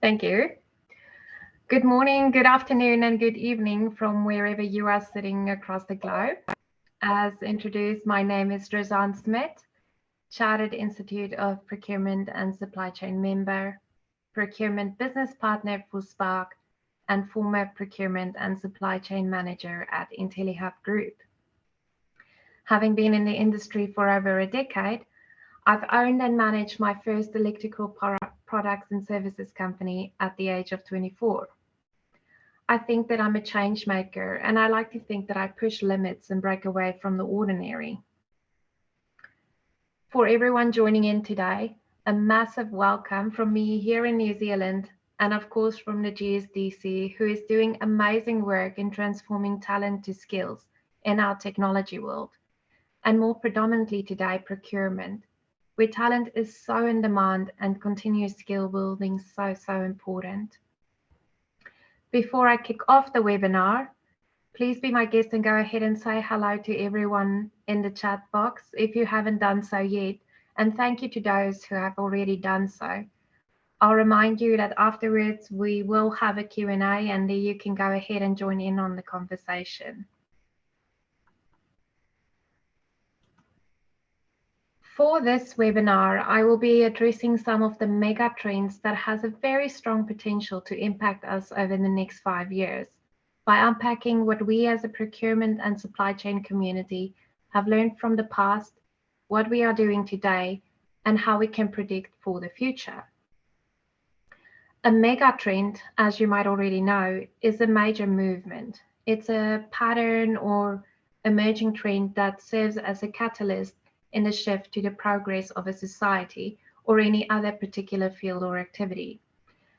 Thank you. Good morning, good afternoon, and good evening from wherever you are sitting across the globe. As introduced, my name is Rozanne Smith, Chartered Institute of Procurement and Supply Chain member, Procurement Business Partner for Spark, and former Procurement and Supply Chain Manager at IntelliHub Group. Having been in the industry for over a decade, I've owned and managed my first electrical products and services company at the age of 24. I think that I'm a change maker, and I like to think that I push limits and break away from the ordinary. For everyone joining in today, a massive welcome from me here in New Zealand, and of course from the GSDC, who is doing amazing work in transforming talent to skills in our technology world, and more predominantly today, procurement, where talent is so in demand and continuous skill building so important. Before I kick off the webinar, please be my guest and go ahead and say hello to everyone in the chat box if you haven't done so yet, and thank you to those who have already done so. I'll remind you that afterwards we will have a Q&A, and there you can go ahead and join in on the conversation. For this webinar, I will be addressing some of the mega trends that has a very strong potential to impact us over the next 5 years by unpacking what we as a procurement and supply chain community have learned from the past, what we are doing today, and how we can predict for the future. A mega trend, as you might already know, is a major movement. It's a pattern or emerging trend that serves as a catalyst in the shift to the progress of a society or any other particular field or activity.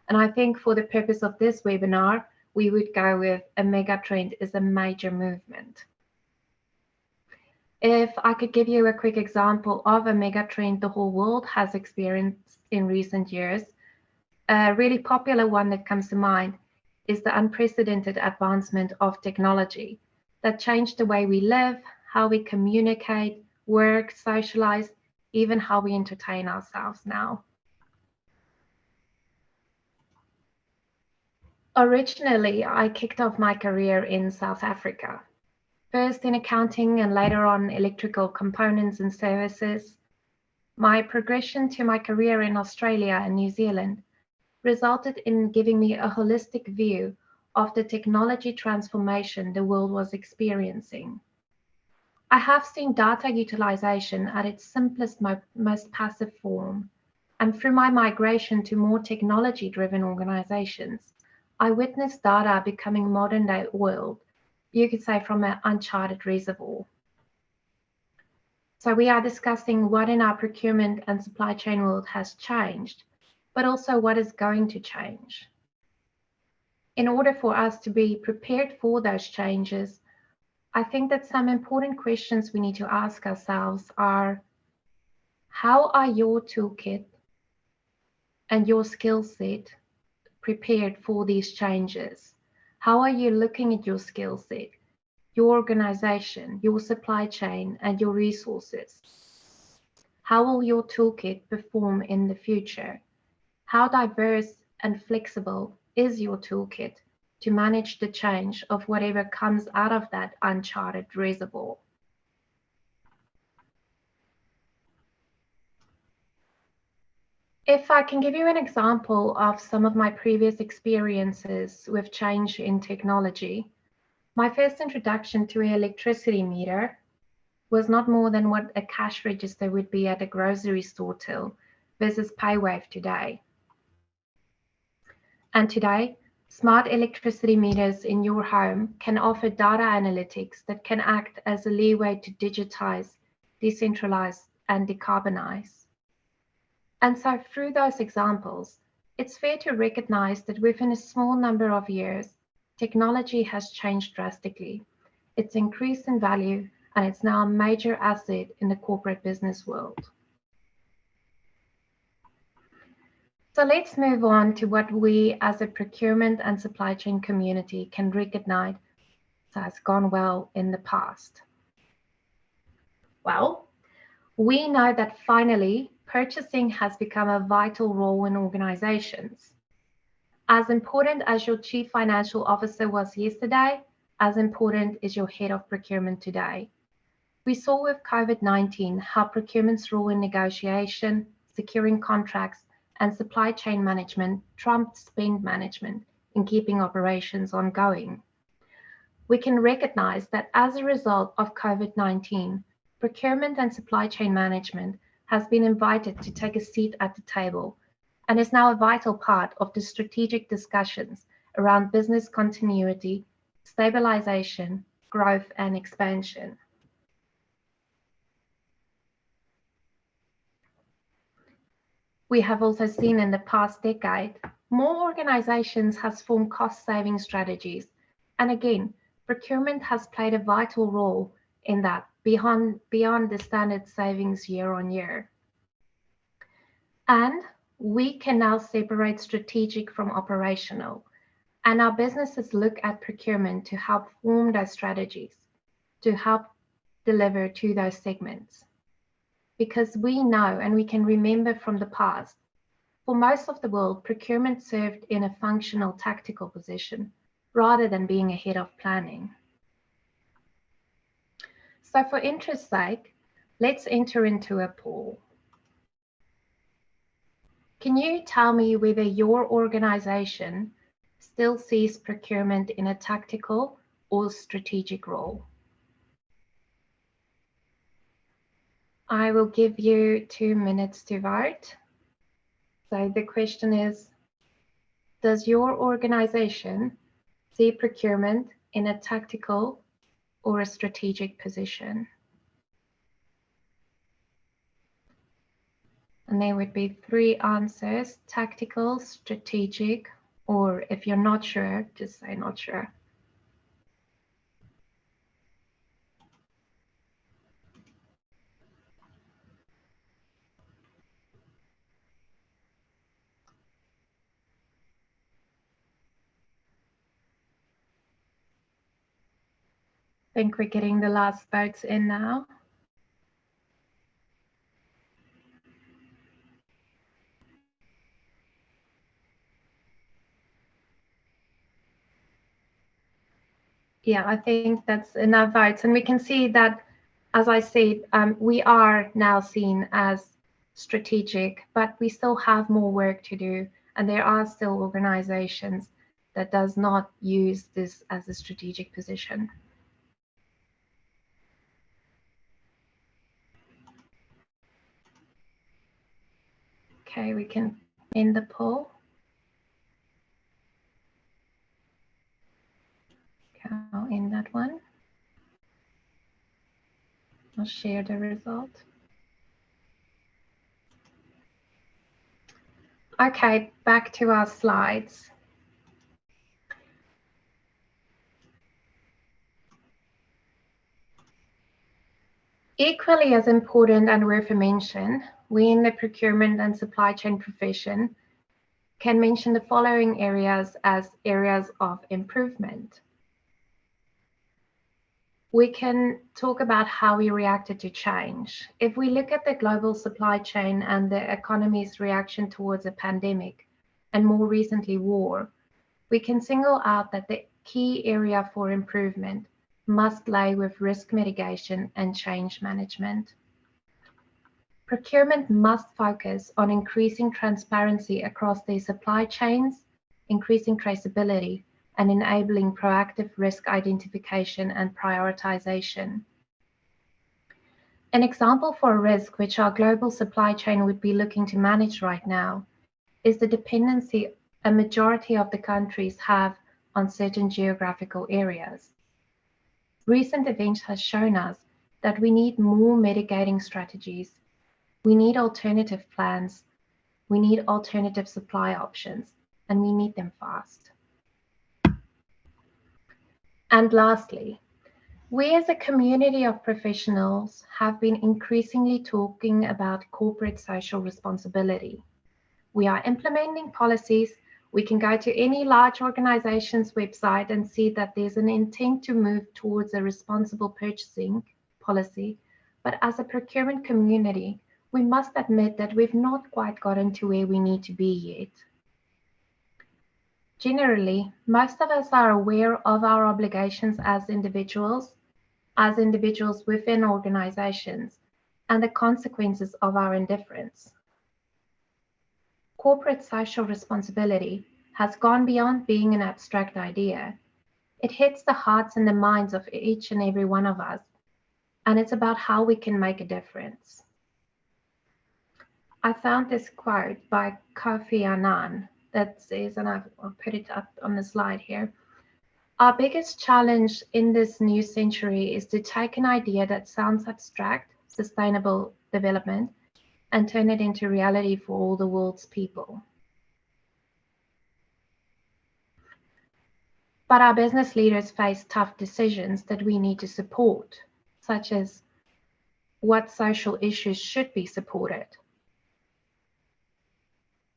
And I think for the purpose of this webinar, we would go with a mega trend is a major movement. If I could give you a quick example of a mega trend the whole world has experienced in recent years, a really popular one that comes to mind is the unprecedented advancement of technology that changed the way we live, how we communicate, work, socialize, even how we entertain ourselves now. Originally, I kicked off my career in South Africa, first in accounting and later on electrical components and services. My progression to my career in Australia and New Zealand resulted in giving me a holistic view of the technology transformation the world was experiencing. I have seen data utilization at its simplest, most passive form, and through my migration to more technology-driven organizations, I witnessed data becoming modern-day oil, you could say from an uncharted reservoir. So we are discussing what in our procurement and supply chain world has changed, but also what is going to change. In order for us to be prepared for those changes, I think that some important questions we need to ask ourselves are, how are your toolkit and your skill set prepared for these changes? How are you looking at your skill set, your organization, your supply chain, and your resources? How will your toolkit perform in the future? How diverse and flexible is your toolkit to manage the change of whatever comes out of that uncharted reservoir? If I can give you an example of some of my previous experiences with change in technology, my first introduction to an electricity meter was not more than what a cash register would be at a grocery store till versus PayWave today. And today, smart electricity meters in your home can offer data analytics that can act as a leeway to digitize, decentralize, and decarbonize. And so through those examples, it's fair to recognize that within a small number of years, technology has changed drastically. It's increased in value, and it's now a major asset in the corporate business world. So let's move on to what we as a procurement and supply chain community can recognize has gone well in the past. Well, we know that finally purchasing has become a vital role in organizations. As important as your Chief Financial Officer was yesterday, as important is your Head of Procurement today. We saw with COVID-19 how procurement's role in negotiation, securing contracts, and supply chain management trumped spend management in keeping operations ongoing. We can recognize that as a result of COVID-19, procurement and supply chain management has been invited to take a seat at the table and is now a vital part of the strategic discussions around business continuity, stabilization, growth, and expansion. We have also seen in the past decade, more organizations have formed cost-saving strategies. And again, procurement has played a vital role in that beyond the standard savings year on year. And we can now separate strategic from operational. And our businesses look at procurement to help form those strategies, to help deliver to those segments. Because we know and we can remember from the past, for most of the world, procurement served in a functional tactical position rather than being ahead of planning. So for interest's sake, let's enter into a poll. Can you tell me whether your organization still sees procurement in a tactical or strategic role? I will give you 2 minutes to vote. So the question is, does your organization see procurement in a tactical or a strategic position? And there would be 3 answers: tactical, strategic, or if you're not sure, just say not sure. I think we're getting the last votes in now. Yeah, I think that's enough votes. And we can see that, as I said, we are now seen as strategic, but we still have more work to do. And there are still organizations that does not use this as a strategic position. Okay, we can end the poll. Okay, I'll end that one. I'll share the result. Okay, back to our slides. Equally as important and worth a mention, we in the procurement and supply chain profession can mention the following areas as areas of improvement. We can talk about how we reacted to change. If we look at the global supply chain and the economy's reaction towards a pandemic, and more recently war, we can single out that the key area for improvement must lay with risk mitigation and change management. Procurement must focus on increasing transparency across their supply chains, increasing traceability, and enabling proactive risk identification and prioritization. An example for a risk which our global supply chain would be looking to manage right now is the dependency a majority of the countries have on certain geographical areas. Recent events has shown us that we need more mitigating strategies. We need alternative plans. We need alternative supply options, and we need them fast. And lastly, we as a community of professionals have been increasingly talking about corporate social responsibility. We are implementing policies. We can go to any large organization's website and see that there's an intent to move towards a responsible purchasing policy. But as a procurement community, we must admit that we've not quite gotten to where we need to be yet. Generally, most of us are aware of our obligations as individuals within organizations, and the consequences of our indifference. Corporate social responsibility has gone beyond being an abstract idea. It hits the hearts and the minds of each and every one of us, and it's about how we can make a difference. I found this quote by Kofi Annan that says, and I'll put it up on the slide here. Our biggest challenge in this new century is to take an idea that sounds abstract, sustainable development, and turn it into reality for all the world's people. But our business leaders face tough decisions that we need to support, such as what social issues should be supported,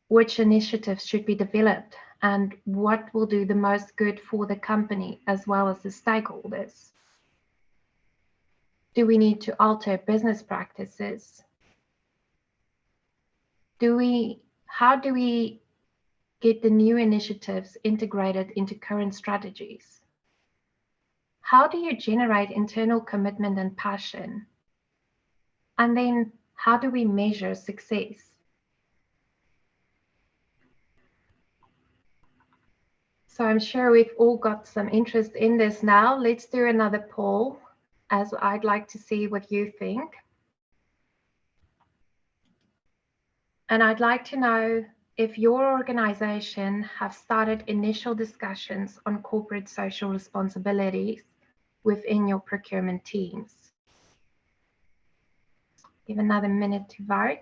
which initiatives should be developed, and what will do the most good for the company as well as the stakeholders. Do we need to alter business practices? How do we get the new initiatives integrated into current strategies? How do you generate internal commitment and passion? And then how do we measure success? So I'm sure we've all got some interest in this now. Let's do another poll, as I'd like to see what you think. And I'd like to know if your organization have started initial discussions on corporate social responsibilities within your procurement teams. Give another minute to vote.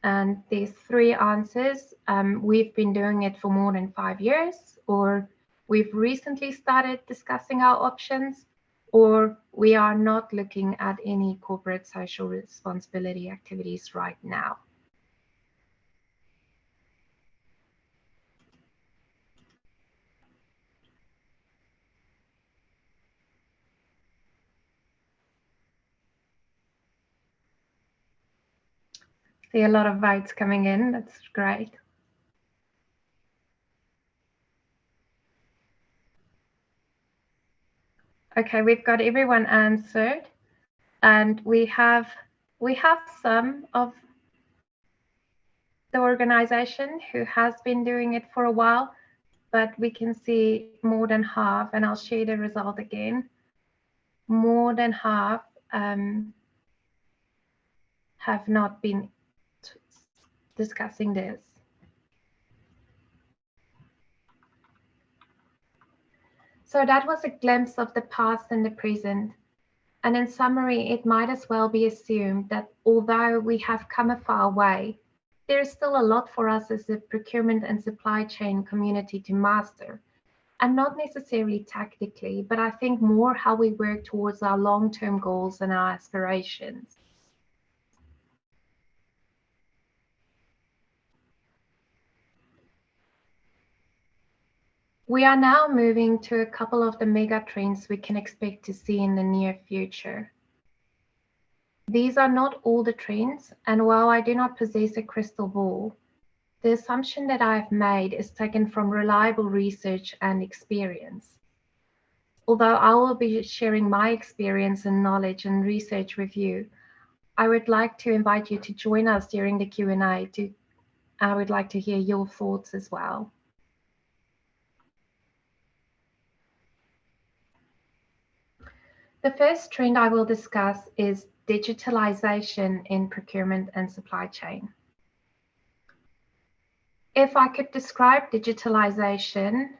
And there's three answers. We've been doing it for more than 5 years, or we've recently started discussing our options, or we are not looking at any corporate social responsibility activities right now. See a lot of votes coming in. That's great. Okay, we've got everyone answered, and we have some of the organization who has been doing it for a while, but we can see more than half, and I'll share the result again. More than half have not been discussing this. So that was a glimpse of the past and the present. And in summary, it might as well be assumed that although we have come a far way, there is still a lot for us as a procurement and supply chain community to master. And not necessarily tactically, but I think more how we work towards our long-term goals and our aspirations. We are now moving to a couple of the mega trends we can expect to see in the near future. These are not all the trends, and while I do not possess a crystal ball, the assumption that I have made is taken from reliable research and experience. Although I will be sharing my experience and knowledge and research with you, I would like to invite you to join us during the Q&A. I would like to hear your thoughts as well. The first trend I will discuss is digitalization in procurement and supply chain. If I could describe digitalization,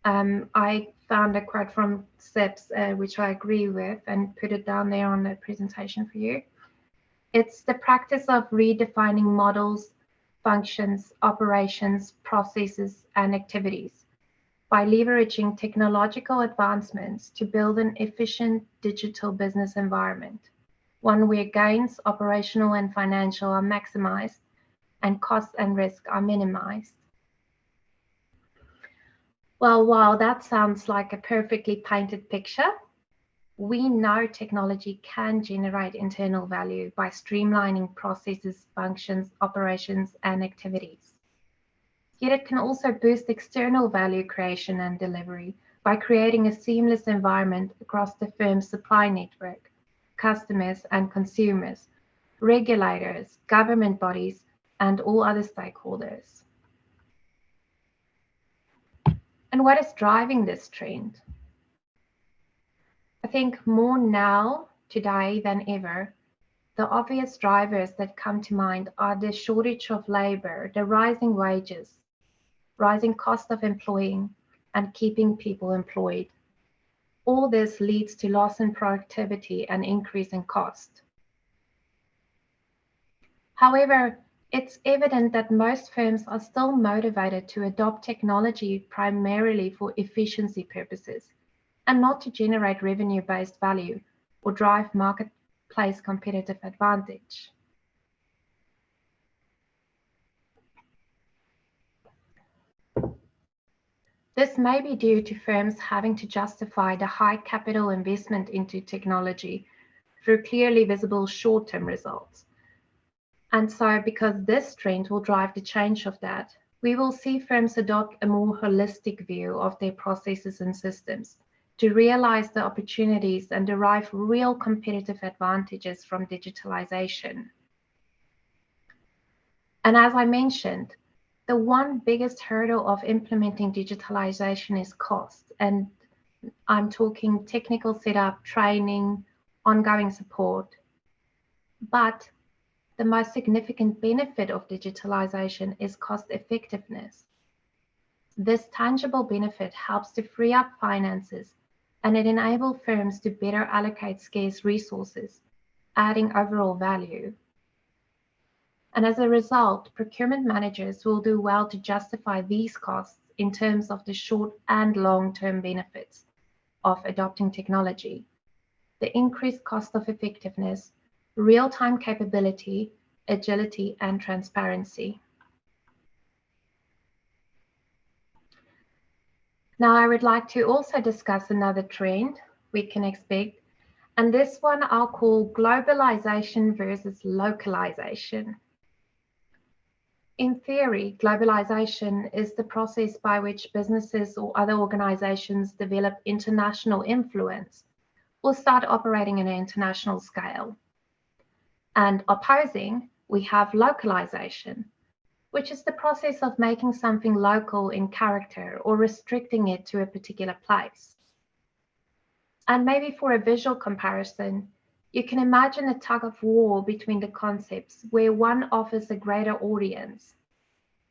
I found a quote from SIPS, which I agree with, and put it down there on the presentation for you. It's the practice of redefining models, functions, operations, processes, and activities by leveraging technological advancements to build an efficient digital business environment, one where gains, operational and financial, are maximized and cost and risk are minimized. Well, while that sounds like a perfectly painted picture, we know technology can generate internal value by streamlining processes, functions, operations, and activities. Yet it can also boost external value creation and delivery by creating a seamless environment across the firm's supply network, customers and consumers, regulators, government bodies, and all other stakeholders. And what is driving this trend? I think more now, today, than ever, the obvious drivers that come to mind are the shortage of labor, the rising wages, rising cost of employing, and keeping people employed. All this leads to loss in productivity and increase in cost. However, it's evident that most firms are still motivated to adopt technology primarily for efficiency purposes and not to generate revenue-based value or drive marketplace competitive advantage. This may be due to firms having to justify the high capital investment into technology through clearly visible short-term results. And so, because this trend will drive the change of that, we will see firms adopt a more holistic view of their processes and systems to realize the opportunities and derive real competitive advantages from digitalization. And as I mentioned, the one biggest hurdle of implementing digitalization is cost. And I'm talking technical setup, training, ongoing support. But the most significant benefit of digitalization is cost effectiveness. This tangible benefit helps to free up finances and it enables firms to better allocate scarce resources, adding overall value. And as a result, procurement managers will do well to justify these costs in terms of the short and long-term benefits of adopting technology, the increased cost of effectiveness, real-time capability, agility, and transparency. Now, I would like to also discuss another trend we can expect, and this one I'll call globalization versus localization. In theory, globalization is the process by which businesses or other organizations develop international influence or start operating on an international scale. And opposing, we have localization, which is the process of making something local in character or restricting it to a particular place. And maybe for a visual comparison, you can imagine a tug of war between the concepts where one offers a greater audience,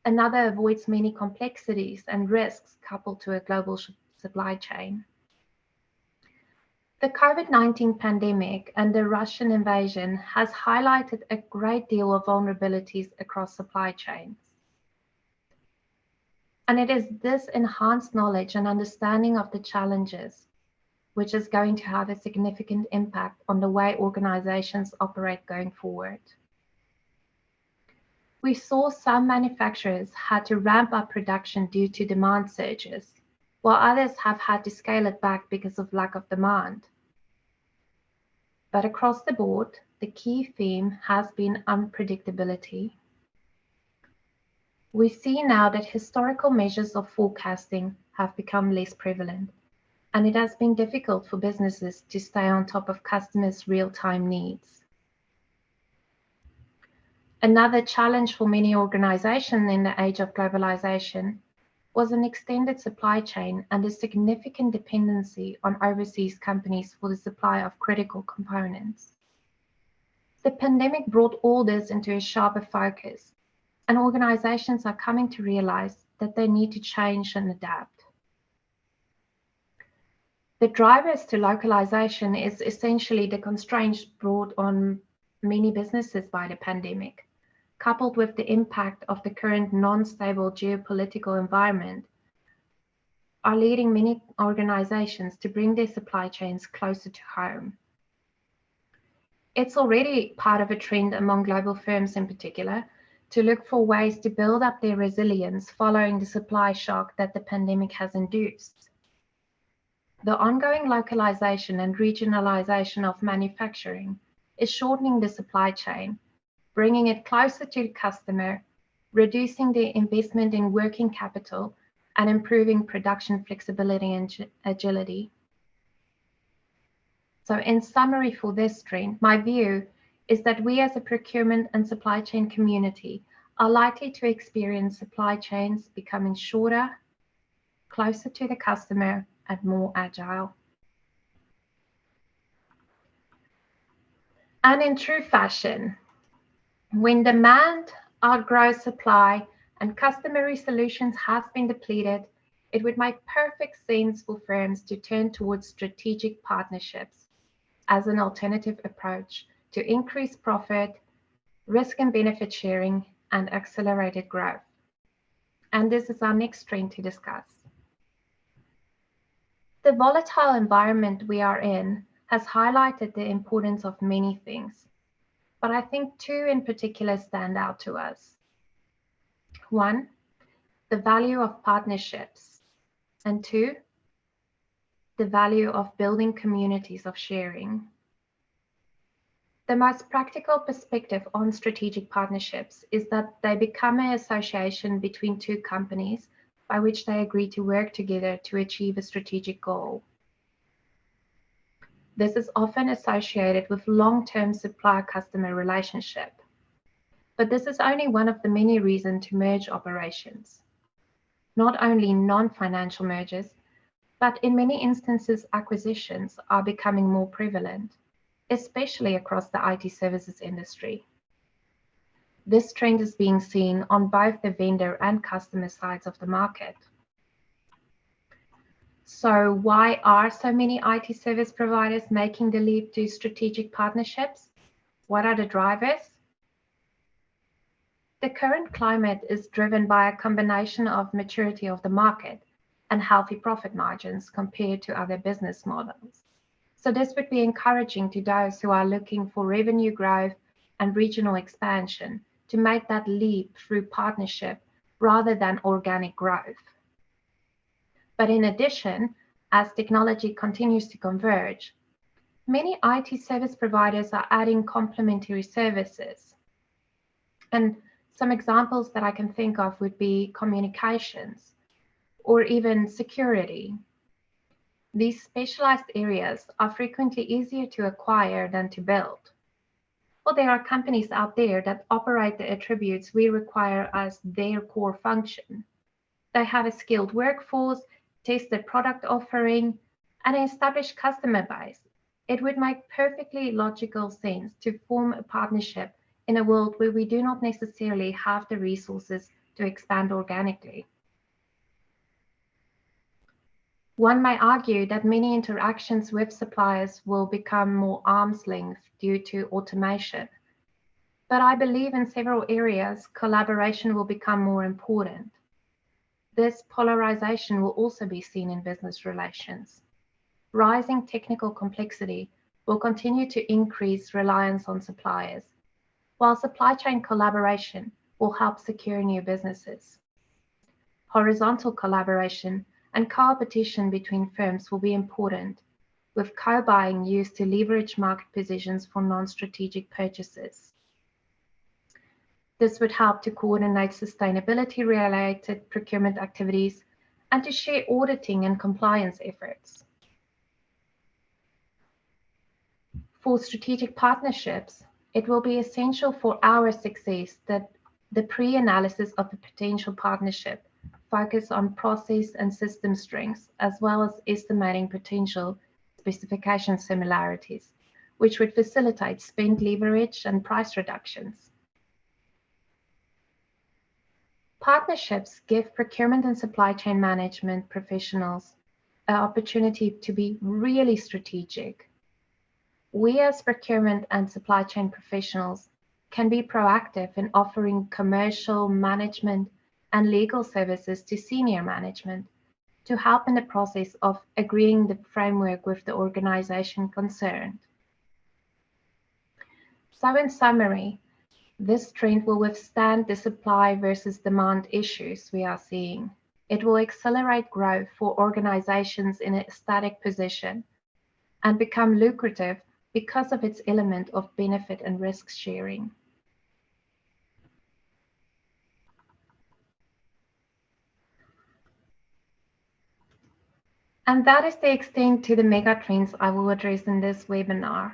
another avoids many complexities and risks coupled to a global supply chain. The COVID-19 pandemic and the Russian invasion has highlighted a great deal of vulnerabilities across supply chains. And it is this enhanced knowledge and understanding of the challenges which is going to have a significant impact on the way organizations operate going forward. We saw some manufacturers had to ramp up production due to demand surges, while others have had to scale it back because of lack of demand. But across the board, the key theme has been unpredictability. We see now that historical measures of forecasting have become less prevalent, and it has been difficult for businesses to stay on top of customers' real-time needs. Another challenge for many organizations in the age of globalization was an extended supply chain and a significant dependency on overseas companies for the supply of critical components. The pandemic brought all this into a sharper focus, and organizations are coming to realize that they need to change and adapt. The drivers to localization is essentially the constraints brought on many businesses by the pandemic, coupled with the impact of the current non-stable geopolitical environment, are leading many organizations to bring their supply chains closer to home. It's already part of a trend among global firms in particular to look for ways to build up their resilience following the supply shock that the pandemic has induced. The ongoing localization and regionalization of manufacturing is shortening the supply chain, bringing it closer to the customer, reducing the investment in working capital, and improving production flexibility and agility. So in summary for this trend, my view is that we as a procurement and supply chain community are likely to experience supply chains becoming shorter, closer to the customer, and more agile. And in true fashion, when demand outgrows supply and customary solutions have been depleted, it would make perfect sense for firms to turn towards strategic partnerships as an alternative approach to increase profit, risk and benefit sharing, and accelerated growth. And this is our next trend to discuss. The volatile environment we are in has highlighted the importance of many things, but I think two in particular stand out to us. One, the value of partnerships, and two, the value of building communities of sharing. The most practical perspective on strategic partnerships is that they become an association between two companies by which they agree to work together to achieve a strategic goal. This is often associated with long-term supplier-customer relationship. But this is only one of the many reasons to merge operations. Not only non-financial mergers, but in many instances, acquisitions are becoming more prevalent, especially across the IT services industry. This trend is being seen on both the vendor and customer sides of the market. So why are so many IT service providers making the leap to strategic partnerships? What are the drivers? The current climate is driven by a combination of maturity of the market and healthy profit margins compared to other business models. So this would be encouraging to those who are looking for revenue growth and regional expansion to make that leap through partnership rather than organic growth. But in addition, as technology continues to converge, many IT service providers are adding complementary services. And some examples that I can think of would be communications or even security. These specialized areas are frequently easier to acquire than to build. Well, there are companies out there that operate the attributes we require as their core function. They have a skilled workforce, tested product offering, and an established customer base. It would make perfectly logical sense to form a partnership in a world where we do not necessarily have the resources to expand organically. One may argue that many interactions with suppliers will become more arm's length due to automation. But I believe in several areas, collaboration will become more important. This polarization will also be seen in business relations. Rising technical complexity will continue to increase reliance on suppliers, while supply chain collaboration will help secure new businesses. Horizontal collaboration and competition between firms will be important, with co-buying used to leverage market positions for non-strategic purchases. This would help to coordinate sustainability-related procurement activities and to share auditing and compliance efforts. For strategic partnerships, it will be essential for our success that the pre-analysis of a potential partnership focus on process and system strengths, as well as estimating potential specification similarities, which would facilitate spend leverage and price reductions. Partnerships give procurement and supply chain management professionals an opportunity to be really strategic. We as procurement and supply chain professionals can be proactive in offering commercial, management, and legal services to senior management to help in the process of agreeing the framework with the organization concerned. So in summary, this trend will withstand the supply versus demand issues we are seeing. It will accelerate growth for organizations in a static position and become lucrative because of its element of benefit and risk sharing. And that is the extent to the mega trends I will address in this webinar.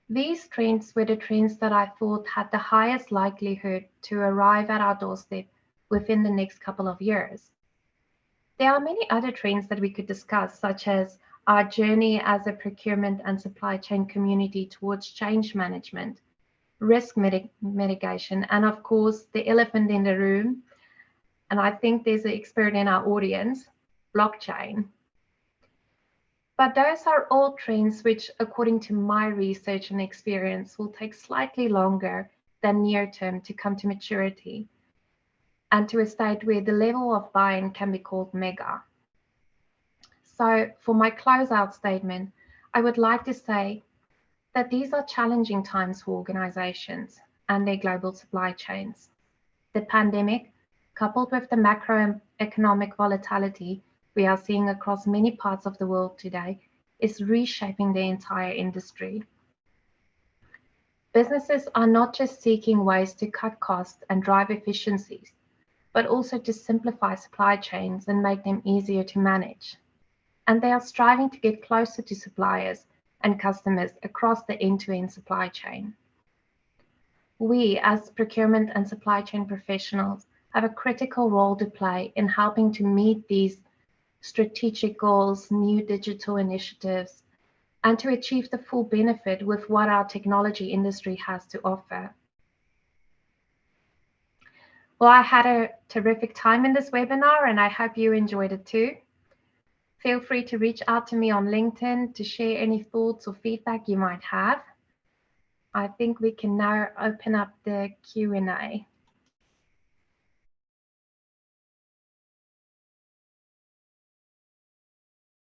These trends were the trends that I thought had the highest likelihood to arrive at our doorstep within the next couple of years. There are many other trends that we could discuss, such as our journey as a procurement and supply chain community towards change management, risk mitigation, and of course, the elephant in the room, and I think there's an expert in our audience, blockchain. But those are all trends which, according to my research and experience, will take slightly longer than near term to come to maturity and to a state where the level of buy-in can be called mega. So for my closeout statement, I would like to say that these are challenging times for organizations and their global supply chains. The pandemic, coupled with the macroeconomic volatility we are seeing across many parts of the world today, is reshaping the entire industry. Businesses are not just seeking ways to cut costs and drive efficiencies, but also to simplify supply chains and make them easier to manage. And they are striving to get closer to suppliers and customers across the end-to-end supply chain. We, as procurement and supply chain professionals, have a critical role to play in helping to meet these strategic goals, new digital initiatives, and to achieve the full benefit with what our technology industry has to offer. Well, I had a terrific time in this webinar, and I hope you enjoyed it too. Feel free to reach out to me on LinkedIn to share any thoughts or feedback you might have. I think we can now open up the Q&A.